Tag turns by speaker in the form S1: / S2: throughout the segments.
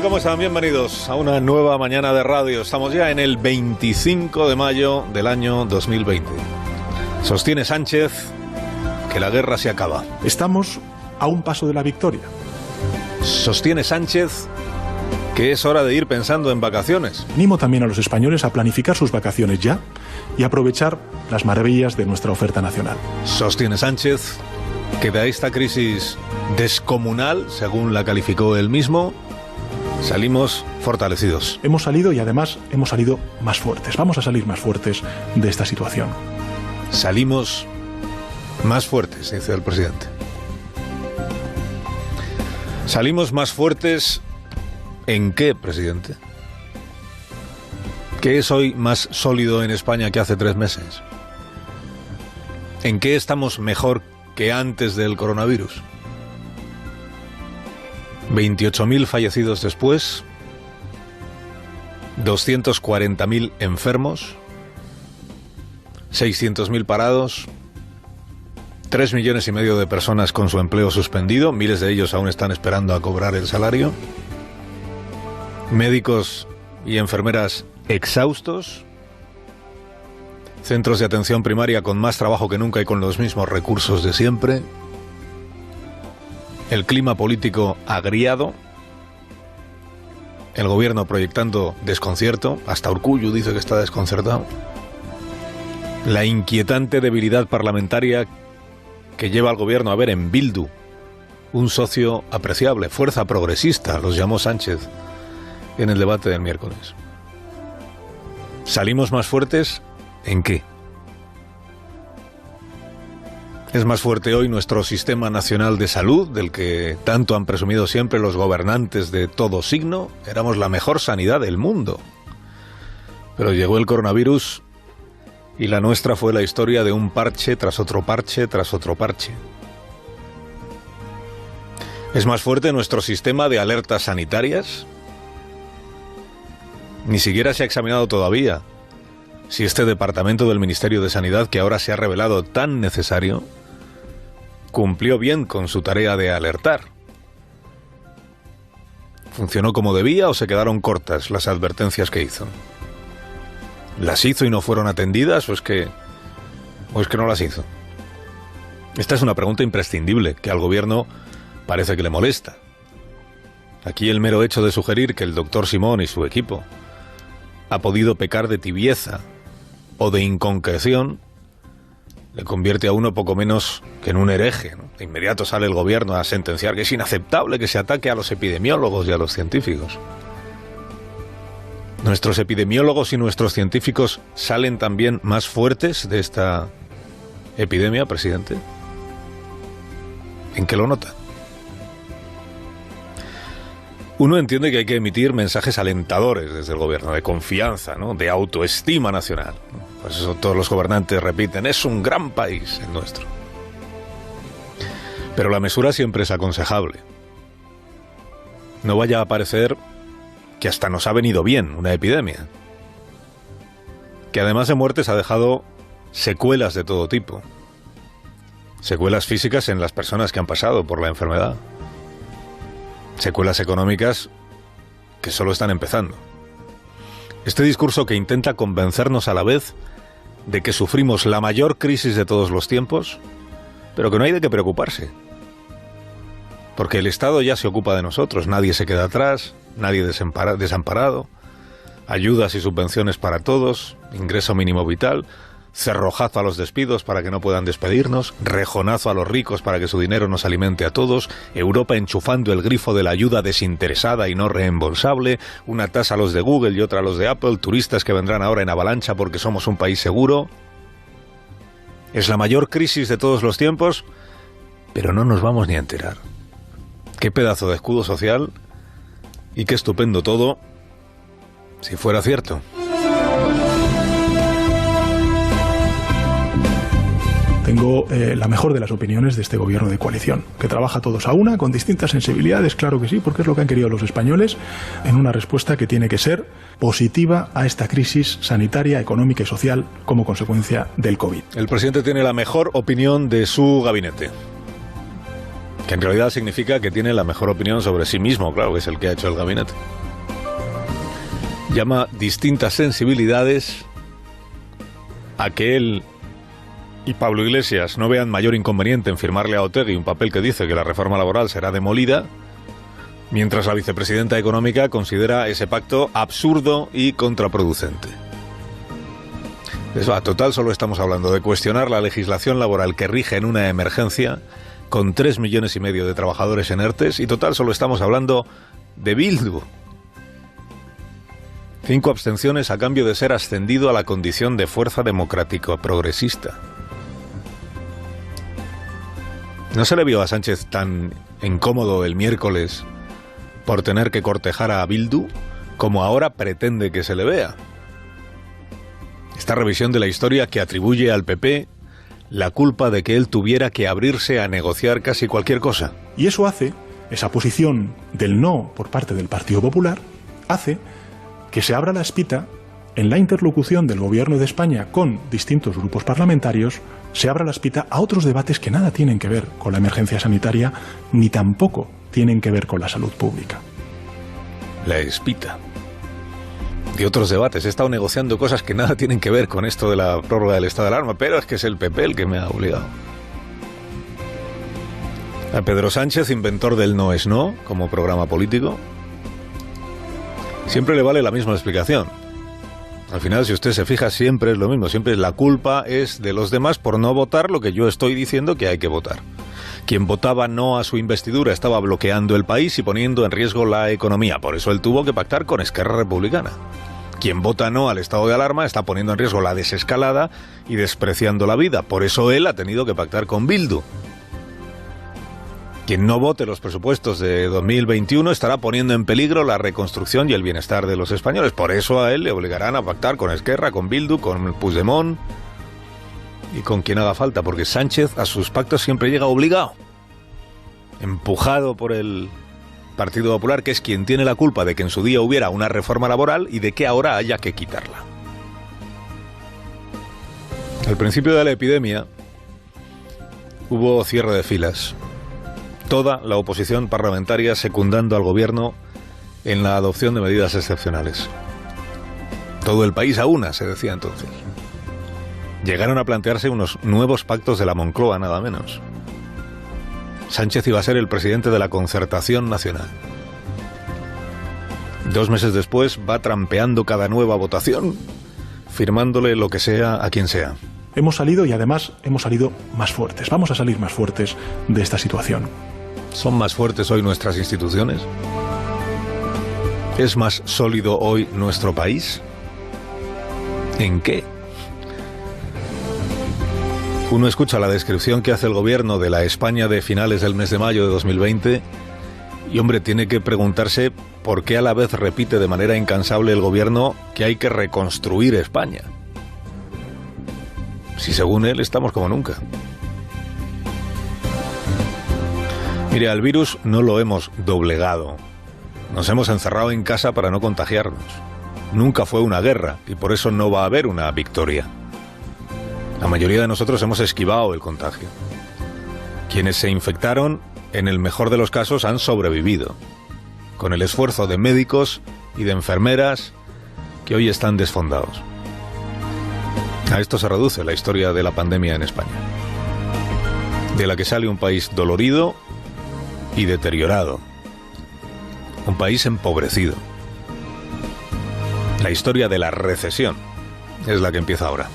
S1: tal? ¿Cómo están? Bienvenidos a una nueva mañana de radio. Estamos ya en el 25 de mayo del año 2020. Sostiene Sánchez que la guerra se acaba.
S2: Estamos a un paso de la victoria.
S1: Sostiene Sánchez que es hora de ir pensando en vacaciones.
S2: Animo también a los españoles a planificar sus vacaciones ya y aprovechar las maravillas de nuestra oferta nacional.
S1: Sostiene Sánchez que de esta crisis descomunal, según la calificó él mismo, salimos fortalecidos.
S2: Hemos salido y además hemos salido más fuertes. Vamos a salir más fuertes de esta situación.
S1: Salimos más fuertes, dice el presidente. ¿Salimos más fuertes en qué, presidente? ¿Qué es hoy más sólido en España que hace 3 meses? ¿En qué estamos mejor que antes del coronavirus? 28.000 fallecidos después, 240.000 enfermos, 600.000 parados, 3,5 millones de personas con su empleo suspendido, miles de ellos aún están esperando a cobrar el salario, médicos y enfermeras exhaustos, centros de atención primaria con más trabajo que nunca y con los mismos recursos de siempre, el clima político agriado, el gobierno proyectando desconcierto, hasta Urkullu dice que está desconcertado, la inquietante debilidad parlamentaria que lleva al gobierno a ver en Bildu un socio apreciable, fuerza progresista, los llamó Sánchez en el debate del miércoles. ¿Salimos más fuertes en qué? ¿Es más fuerte hoy nuestro sistema nacional de salud, del que tanto han presumido siempre los gobernantes de todo signo? Éramos la mejor sanidad del mundo. Pero llegó el coronavirus y la nuestra fue la historia de un parche tras otro parche tras otro parche. ¿Es más fuerte nuestro sistema de alertas sanitarias? Ni siquiera se ha examinado todavía si este departamento del Ministerio de Sanidad, que ahora se ha revelado tan necesario, cumplió bien con su tarea de alertar. ¿Funcionó como debía o se quedaron cortas las advertencias que hizo? ¿Las hizo y no fueron atendidas o es que no las hizo? Esta es una pregunta imprescindible que al gobierno parece que le molesta. Aquí el mero hecho de sugerir que el doctor Simón y su equipo ha podido pecar de tibieza o de inconcreción le convierte a uno poco menos que en un hereje, ¿no? De inmediato sale el gobierno a sentenciar que es inaceptable que se ataque a los epidemiólogos y a los científicos. ¿Nuestros epidemiólogos y nuestros científicos salen también más fuertes de esta epidemia, presidente? ¿En qué lo nota? Uno entiende que hay que emitir mensajes alentadores desde el gobierno, de confianza, ¿no? De autoestima nacional. Pues eso todos los gobernantes repiten, es un gran país el nuestro. Pero la mesura siempre es aconsejable. No vaya a parecer que hasta nos ha venido bien una epidemia, que además de muertes ha dejado secuelas de todo tipo, secuelas físicas en las personas que han pasado por la enfermedad, secuelas económicas que solo están empezando. Este discurso que intenta convencernos a la vez de que sufrimos la mayor crisis de todos los tiempos, pero que no hay de qué preocuparse, porque el Estado ya se ocupa de nosotros, nadie se queda atrás, nadie desamparado, ayudas y subvenciones para todos, ingreso mínimo vital, cerrojazo a los despidos para que no puedan despedirnos, rejonazo a los ricos para que su dinero nos alimente a todos, Europa enchufando el grifo de la ayuda desinteresada y no reembolsable, una tasa a los de Google y otra a los de Apple, turistas que vendrán ahora en avalancha porque somos un país seguro. Es la mayor crisis de todos los tiempos, pero no nos vamos ni a enterar. Qué pedazo de escudo social y qué estupendo todo, si fuera cierto.
S2: Tengo la mejor de las opiniones de este gobierno de coalición, que trabaja todos a una, con distintas sensibilidades, claro que sí, porque es lo que han querido los españoles, en una respuesta que tiene que ser positiva a esta crisis sanitaria, económica y social como consecuencia del COVID.
S1: El presidente tiene la mejor opinión de su gabinete, Que en realidad significa que tiene la mejor opinión sobre sí mismo, claro, que es el que ha hecho el gabinete. Llama distintas sensibilidades a que él y Pablo Iglesias no vean mayor inconveniente en firmarle a Otegi un papel que dice que la reforma laboral será demolida, mientras la vicepresidenta económica considera ese pacto absurdo y contraproducente. Eso, a total, solo estamos hablando de cuestionar la legislación laboral que rige en una emergencia con 3,5 millones de trabajadores en ERTES, y total, solo estamos hablando de Bildu. 5 abstenciones a cambio de ser ascendido a la condición de fuerza democrático progresista. ¿No se le vio a Sánchez tan incómodo el miércoles por tener que cortejar a Bildu como ahora pretende que se le vea? Esta revisión de la historia que atribuye al PP la culpa de que él tuviera que abrirse a negociar casi cualquier cosa.
S2: Y eso hace, esa posición del no por parte del Partido Popular, hace que se abra la espita en la interlocución del Gobierno de España con distintos grupos parlamentarios, se abra la espita a otros debates que nada tienen que ver con la emergencia sanitaria, ni tampoco tienen que ver con la salud pública.
S1: La espita de otros debates. He estado negociando cosas que nada tienen que ver con esto de la prórroga del estado de alarma, pero es que es el PP el que me ha obligado. A Pedro Sánchez, inventor del no es no, como programa político, siempre le vale la misma explicación. Al final, si usted se fija, siempre es lo mismo. Siempre la culpa es de los demás por no votar lo que yo estoy diciendo que hay que votar. Quien votaba no a su investidura estaba bloqueando el país y poniendo en riesgo la economía. Por eso él tuvo que pactar con Esquerra Republicana. Quien vota no al estado de alarma está poniendo en riesgo la desescalada y despreciando la vida. Por eso él ha tenido que pactar con Bildu. Quien no vote los presupuestos de 2021 estará poniendo en peligro la reconstrucción y el bienestar de los españoles. Por eso a él le obligarán a pactar con Esquerra, con Bildu, con Puigdemont y con quien haga falta, porque Sánchez a sus pactos siempre llega obligado, empujado por el Partido Popular, que es quien tiene la culpa de que en su día hubiera una reforma laboral y de que ahora haya que quitarla. Al principio de la epidemia hubo cierre de filas. Toda la oposición parlamentaria secundando al gobierno en la adopción de medidas excepcionales. Todo el país a una, se decía entonces. Llegaron a plantearse unos nuevos pactos de la Moncloa, nada menos. Sánchez iba a ser el presidente de la concertación nacional. 2 meses después va trampeando cada nueva votación, firmándole lo que sea a quien sea.
S2: Hemos salido, y además hemos salido más fuertes. Vamos a salir más fuertes de esta situación.
S1: ¿Son más fuertes hoy nuestras instituciones? ¿Es más sólido hoy nuestro país? ¿En qué? Uno escucha la descripción que hace el gobierno de la España de finales del mes de mayo de 2020 y, hombre, tiene que preguntarse por qué a la vez repite de manera incansable el gobierno que hay que reconstruir España. Si según él estamos como nunca. Mire, al virus no lo hemos doblegado. Nos hemos encerrado en casa para no contagiarnos. Nunca fue una guerra y por eso no va a haber una victoria. La mayoría de nosotros hemos esquivado el contagio. Quienes se infectaron, en el mejor de los casos, han sobrevivido, con el esfuerzo de médicos y de enfermeras que hoy están desfondados. A esto se reduce la historia de la pandemia en España, de la que sale un país dolorido y deteriorado, un país empobrecido. La historia de la recesión es la que empieza ahora.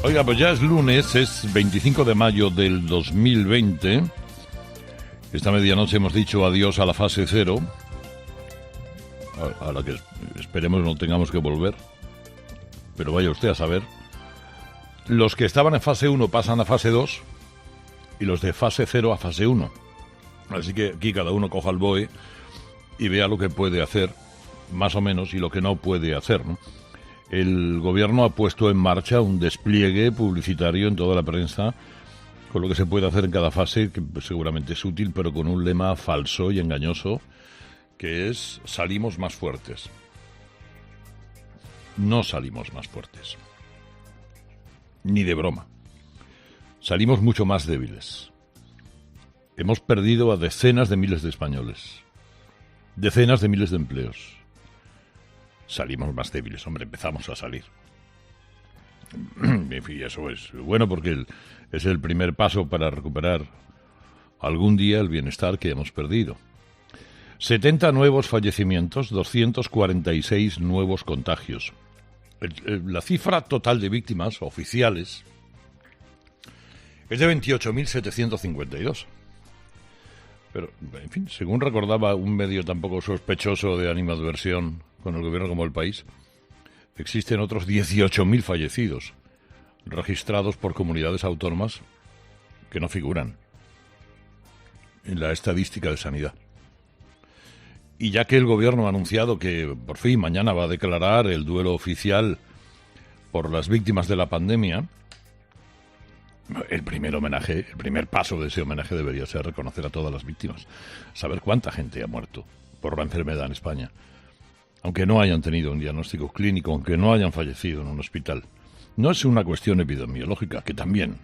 S3: Oiga, pues ya es lunes, es 25 de mayo del 2020. Esta medianoche hemos dicho adiós a la fase 0, a la que esperemos no tengamos que volver, pero vaya usted a saber. Los que estaban en fase 1 pasan a fase 2 y los de fase 0 a fase 1. Así que aquí cada uno coja el BOE y vea lo que puede hacer, más o menos, y lo que no puede hacer, ¿no? El gobierno ha puesto en marcha un despliegue publicitario en toda la prensa con lo que se puede hacer en cada fase, que seguramente es útil, pero con un lema falso y engañoso, que es: salimos más fuertes. No salimos más fuertes. Ni de broma. salimos mucho más débiles. Hemos perdido a decenas de miles de españoles, decenas de miles de empleos. Salimos más débiles, hombre, empezamos a salir. En fin, eso es bueno porque es el primer paso para recuperar algún día el bienestar que hemos perdido. 70 nuevos fallecimientos, 246 nuevos contagios. La cifra total de víctimas oficiales es de 28.752. Pero, en fin, según recordaba un medio tampoco sospechoso de animadversión con el gobierno como El País, existen otros 18.000 fallecidos registrados por comunidades autónomas que no figuran en la estadística de sanidad. Y ya que el gobierno ha anunciado que por fin mañana va a declarar el duelo oficial por las víctimas de la pandemia, el primer paso de ese homenaje debería ser reconocer a todas las víctimas, saber cuánta gente ha muerto por la enfermedad en España, aunque no hayan tenido un diagnóstico clínico, aunque no hayan fallecido en un hospital. No es una cuestión epidemiológica, que también,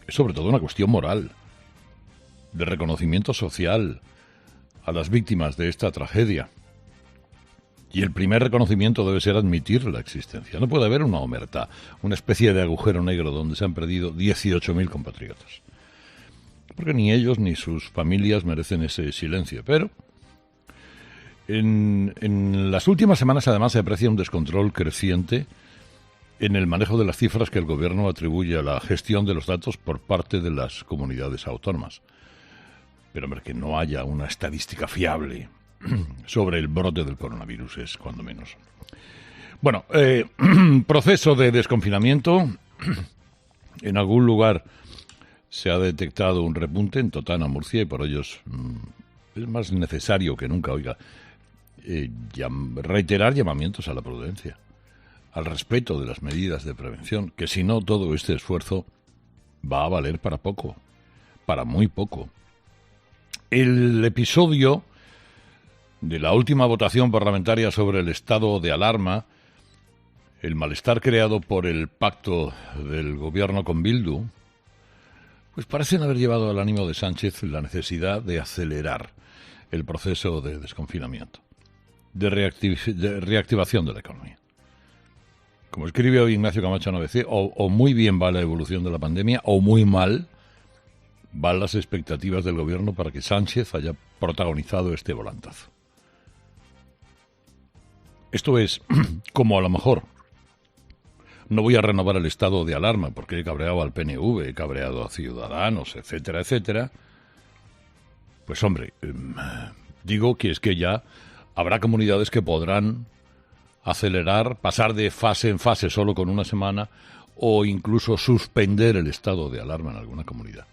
S3: es sobre todo una cuestión moral, de reconocimiento social a las víctimas de esta tragedia. Y el primer reconocimiento debe ser admitir la existencia. No puede haber una omertá, una especie de agujero negro donde se han perdido 18.000 compatriotas. Porque ni ellos ni sus familias merecen ese silencio. Pero en las últimas semanas además se aprecia un descontrol creciente en el manejo de las cifras que el gobierno atribuye a la gestión de los datos por parte de las comunidades autónomas. Pero hombre, que no haya una estadística fiable sobre el brote del coronavirus es cuando menos. Bueno, proceso de desconfinamiento. En algún lugar se ha detectado un repunte, en Totana, Murcia, y por ello es más necesario que nunca, reiterar llamamientos a la prudencia, al respeto de las medidas de prevención, que si no todo este esfuerzo va a valer para poco, para muy poco. El episodio de la última votación parlamentaria sobre el estado de alarma, el malestar creado por el pacto del gobierno con Bildu, pues parecen haber llevado al ánimo de Sánchez la necesidad de acelerar el proceso de desconfinamiento, de reactivación de la economía. Como escribe hoy Ignacio Camacho en ABC, o muy bien va la evolución de la pandemia, o muy mal van las expectativas del gobierno para que Sánchez haya protagonizado este volantazo. Esto es como a lo mejor no voy a renovar el estado de alarma porque he cabreado al PNV, he cabreado a Ciudadanos, etcétera, etcétera. Pues hombre, digo que es que ya habrá comunidades que podrán acelerar, pasar de fase en fase solo con una semana o incluso suspender el estado de alarma en alguna comunidad.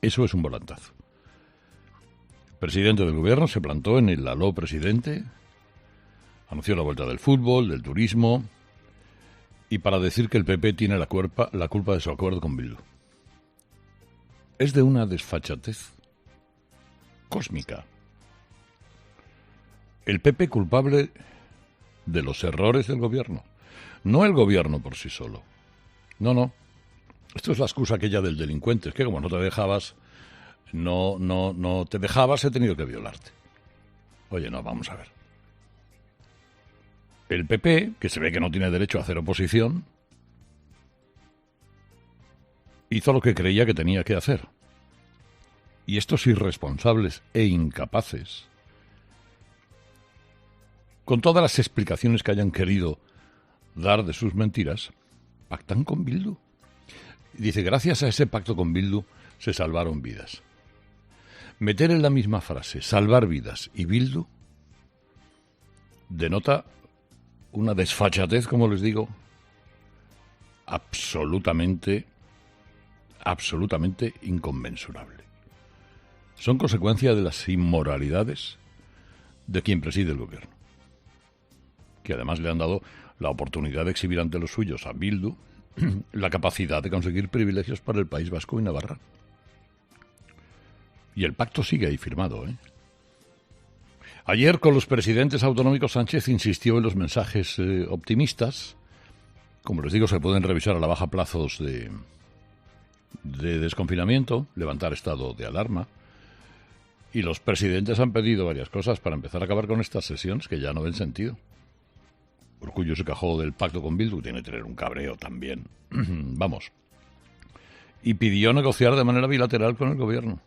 S3: Eso es un volantazo. El presidente del gobierno se plantó en el aló presidente, anunció la vuelta del fútbol, del turismo, y para decir que el PP tiene la culpa de su acuerdo con Bildu. Es de una desfachatez cósmica. El PP culpable de los errores del gobierno, no el gobierno por sí solo. No. Esto es la excusa aquella del delincuente, es que como no te dejabas, no te dejabas, he tenido que violarte. Oye, no, vamos a ver. El PP, que se ve que no tiene derecho a hacer oposición, hizo lo que creía que tenía que hacer. Y estos irresponsables e incapaces, con todas las explicaciones que hayan querido dar de sus mentiras, pactan con Bildu. Y dice, gracias a ese pacto con Bildu se salvaron vidas. Meter en la misma frase salvar vidas y Bildu denota una desfachatez, como les digo, absolutamente inconmensurable. Son consecuencia de las inmoralidades de quien preside el gobierno, que además le han dado la oportunidad de exhibir ante los suyos a Bildu la capacidad de conseguir privilegios para el País Vasco y Navarra. Y el pacto sigue ahí firmado, Ayer, con los presidentes autonómicos, Sánchez insistió en los mensajes optimistas Como les digo, se pueden revisar a la baja plazos de desconfinamiento, levantar estado de alarma. Y los presidentes han pedido varias cosas para empezar a acabar con estas sesiones que ya no ven sentido. Urkullu se quejó del pacto con Bildu, tiene que tener un cabreo también. Vamos. Y pidió negociar de manera bilateral con el gobierno.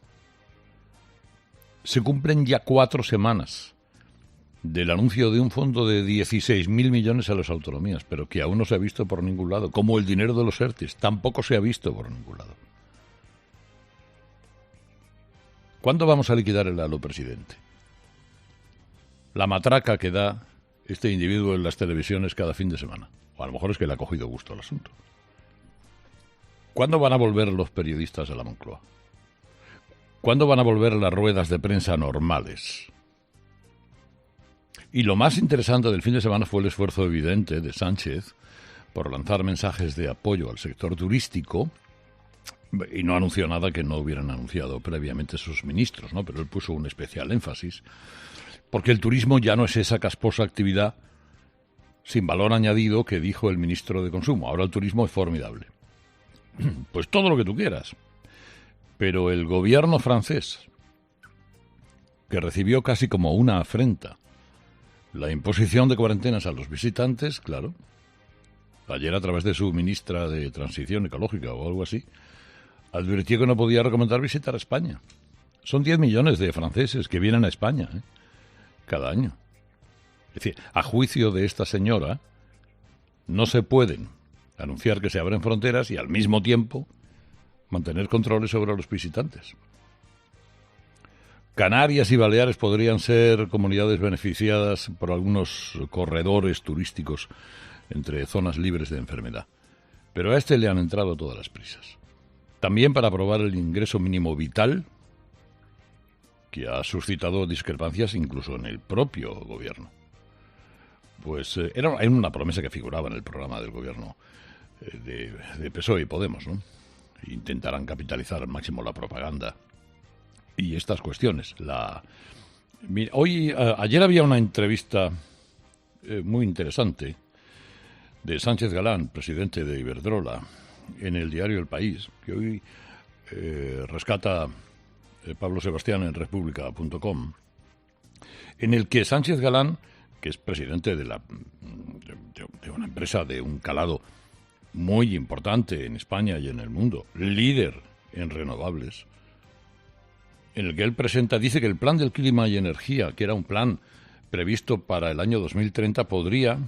S3: Se cumplen ya 4 semanas del anuncio de un fondo de 16.000 millones a las autonomías, pero que aún no se ha visto por ningún lado, como el dinero de los ERTEs, tampoco se ha visto por ningún lado. ¿Cuándo vamos a liquidar el halo presidente? La matraca que da este individuo en las televisiones cada fin de semana. O a lo mejor es que le ha cogido gusto al asunto. ¿Cuándo van a volver los periodistas a la Moncloa? ¿Cuándo van a volver las ruedas de prensa normales? Y lo más interesante del fin de semana fue el esfuerzo evidente de Sánchez por lanzar mensajes de apoyo al sector turístico, y no anunció nada que no hubieran anunciado previamente sus ministros, ¿no? Pero él puso un especial énfasis, porque el turismo ya no es esa casposa actividad sin valor añadido que dijo el ministro de Consumo. Ahora el turismo es formidable. Pues todo lo que tú quieras. Pero el gobierno francés, que recibió casi como una afrenta la imposición de cuarentenas a los visitantes, claro, ayer a través de su ministra de Transición Ecológica o algo así, advirtió que no podía recomendar visitar a España. Son 10 millones de franceses que vienen a España, cada año. Es decir, a juicio de esta señora, no se pueden anunciar que se abren fronteras y al mismo tiempo mantener controles sobre los visitantes. Canarias y Baleares podrían ser comunidades beneficiadas por algunos corredores turísticos entre zonas libres de enfermedad. Pero a este le han entrado todas las prisas. También para aprobar el ingreso mínimo vital, que ha suscitado discrepancias incluso en el propio gobierno. Pues era una promesa que figuraba en el programa del gobierno de PSOE y Podemos, ¿no? Intentarán capitalizar al máximo la propaganda y estas cuestiones. Ayer había una entrevista muy interesante de Sánchez Galán, presidente de Iberdrola, en el diario El País, que hoy rescata Pablo Sebastián en república.com, en el que Sánchez Galán, que es presidente de una empresa de un calado muy importante en España y en el mundo, líder en renovables, en el que él dice que el plan del clima y energía, que era un plan previsto para el año 2030, podría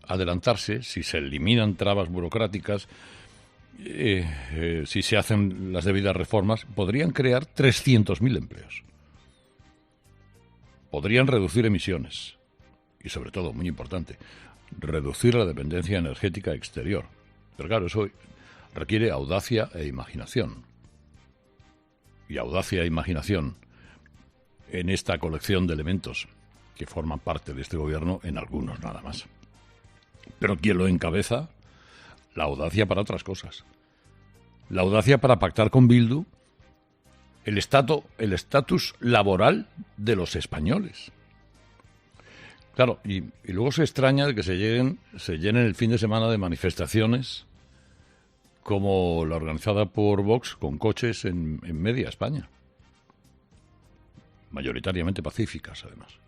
S3: adelantarse si se eliminan trabas burocráticas, si se hacen las debidas reformas, podrían crear 300.000 empleos. Podrían reducir emisiones y, sobre todo, muy importante, reducir la dependencia energética exterior. Pero claro, eso requiere audacia e imaginación. Y audacia e imaginación en esta colección de elementos que forman parte de este gobierno, en algunos nada más. Pero ¿quién lo encabeza? La audacia para otras cosas. La audacia para pactar con Bildu el estatus laboral de los españoles. Claro, y luego se extraña de que se llenen el fin de semana de manifestaciones como la organizada por Vox con coches en media España. Mayoritariamente pacíficas, además.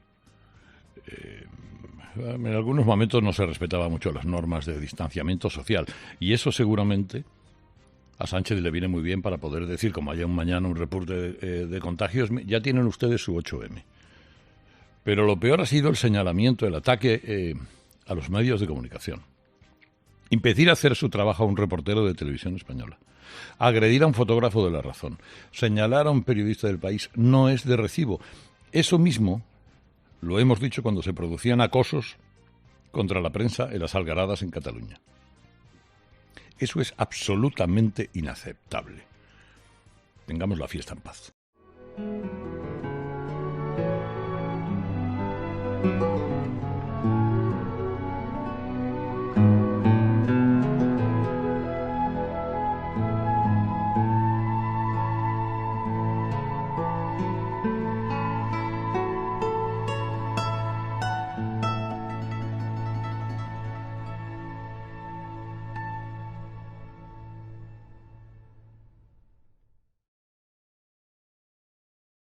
S3: En algunos momentos no se respetaba mucho las normas de distanciamiento social, y eso seguramente a Sánchez le viene muy bien para poder decir, como haya mañana un repunte de contagios, ya tienen ustedes su 8M. Pero lo peor ha sido el señalamiento, el ataque a los medios de comunicación. Impedir hacer su trabajo a un reportero de Televisión Española. Agredir a un fotógrafo de La Razón. Señalar a un periodista del País no es de recibo. Eso mismo lo hemos dicho cuando se producían acosos contra la prensa en las algaradas en Cataluña. Eso es absolutamente inaceptable. Tengamos la fiesta en paz.